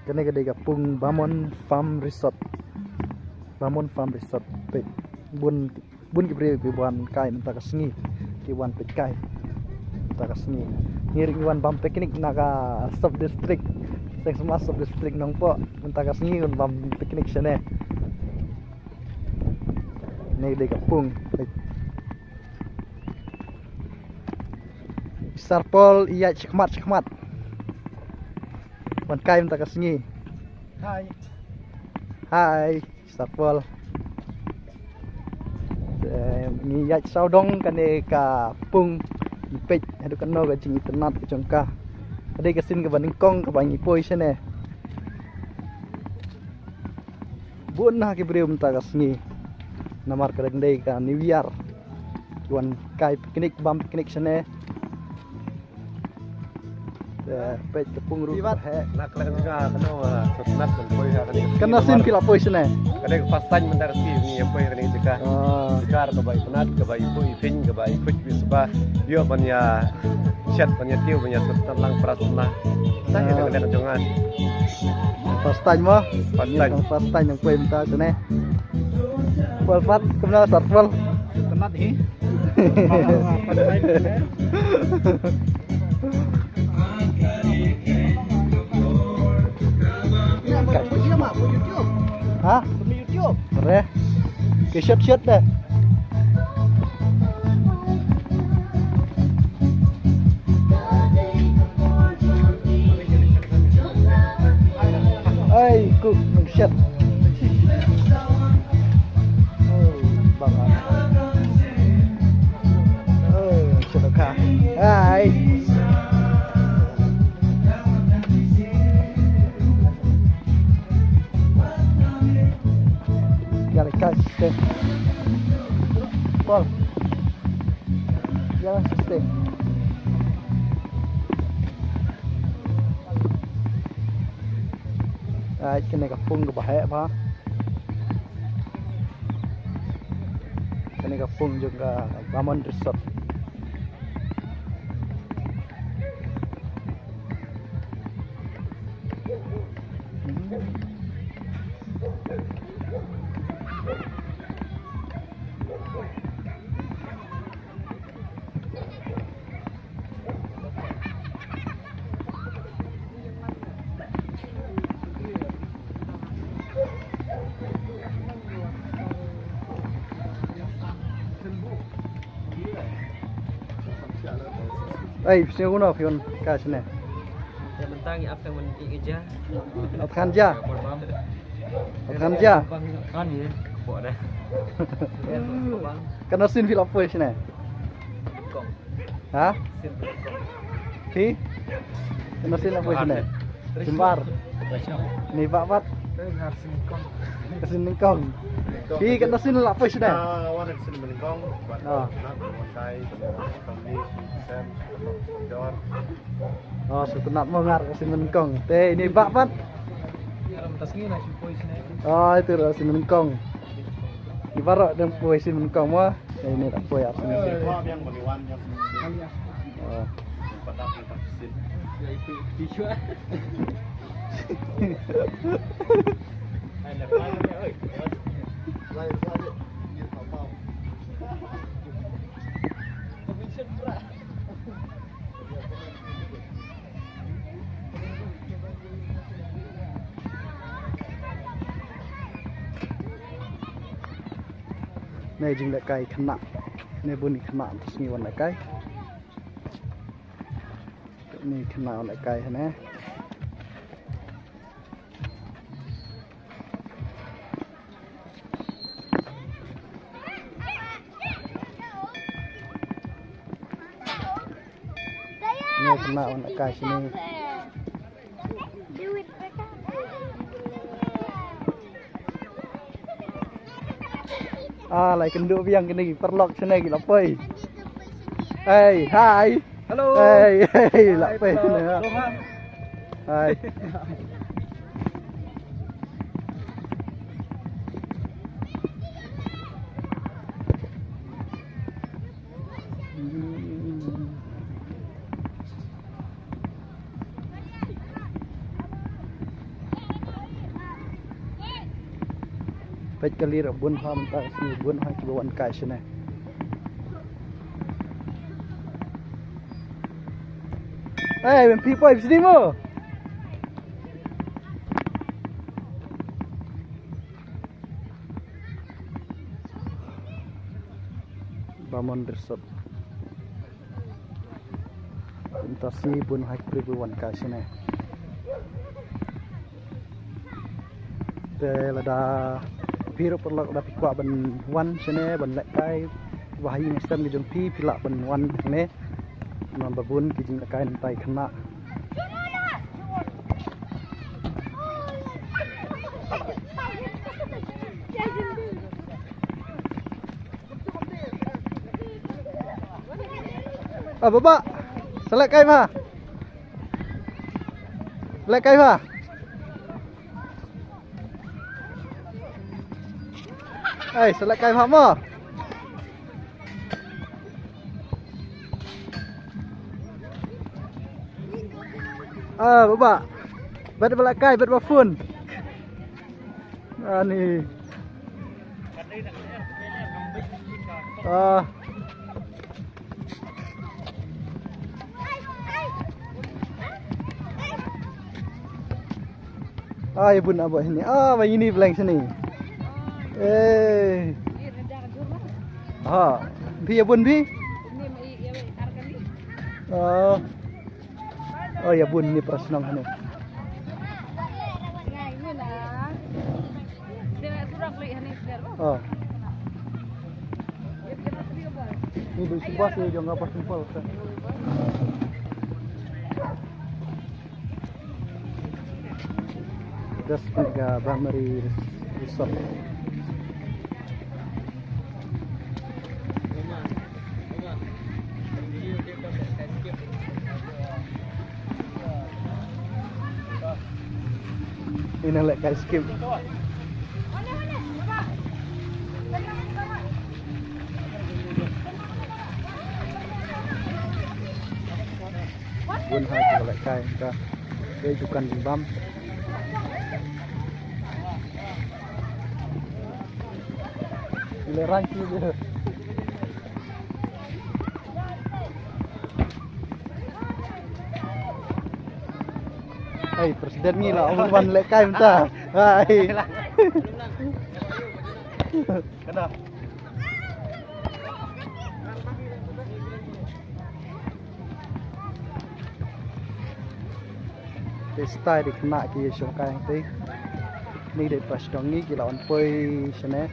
Kene gede gapung Bamon Farm Resort. Bamon Farm Resort pe bun gibre buan kai mentah kesni kiwan pe kai mentah kesni ngiring iwan bam piknik naga sub district sing semua sub district nongpo mentah kesni un bam piknik sene ne gede gapung Sarpol iya cikmat wan kai mentah kesni. Hai Sarpol ni ya saudong kane ka pung ipej adu kano ga jing internet ke jongka ade kesin ke baningkong ke bangi poi sene bun na ke breum ta kasni namar kerendai ka New Year wan kai piknik bam piknik sene pej ke pung ru he nak lek nga kano sutnat men poi ha kana sin pila poi sene kade pastan mentar si ni poi kane jika Sikar ke bayi penat ke bayi pui fin ke bayi kuj bisba yo banya chat banya tiu banya sutnat lang prasna saya dengan jongan first time mo first time yang poi menta sene pol fat kemana Sarpol penat hi hah? YouTube. Re. Ke shot deh. Ay, ku shot. Oh, banget. Oh, shot ka. Hai. Jangan kasih Pol jangan susah kena kapung ke bahaya apa kena kapung juga Bamon Resort sini guna pion kas ne. Ya bentang ya apa yang kerja. Atkan ja. Kan ya. Kok dah. Kena sin fil apa sini? Kong. Hah? Sin kong. Ki? Kena sin apa sini? Jembar. Ni pak. Kesin ningkong. Ki kena sin apa sini? Warak sin meningkong buat nak montai kami sen jor Oh, sutunat mongar kesin ningkong. Teh ini pak. Oh, itu kesin ningkong. Ibarat dan puisi ningkong mah. Ini tak puai apa ni. yang beliwan yang Oh. pada kita sin Ya itu dijual. Ada apa ni oi? lain saja dia tak mau Commission pula. Này dừng lại cày khăn nặng này bún khăn nặng terus ngiwan lại cày ini khăn lại cày hả ini khăn lại cày sini lại kenduk biang kini perlok sini gila poi. Hey, hi. Hello. Hey, lapoi sini. Hai. Pej kali bun ha mentah sini bun ha kibawan kai sini. Hey, when people sini mo. Bamon Resort. Entah sini bun ha kibawan kai sini. Lada biru perlu dapat kuat ben wan sini ben lekai wahai nestem di jumpi pilak ben wan ne non babun kijing lekai nantai kena bapak selek kai mah selek kai mah selek kai mah mo bapak bet selek kai bet bafun ni ya bun abah ini ini blank sini bi ya bun bi ya bun ini prasnam ini ini di sebuah sih jangan apa simpel das mega Bamari Resort. Ini lek kai skip. Bun hai lek kai ka. Kejukan bam. Lerang sih dia. Presiden ni lah orang lekai mentah. Kenapa? Style di kena kia syongkai yang ni dari pas dongi kita on poi sana.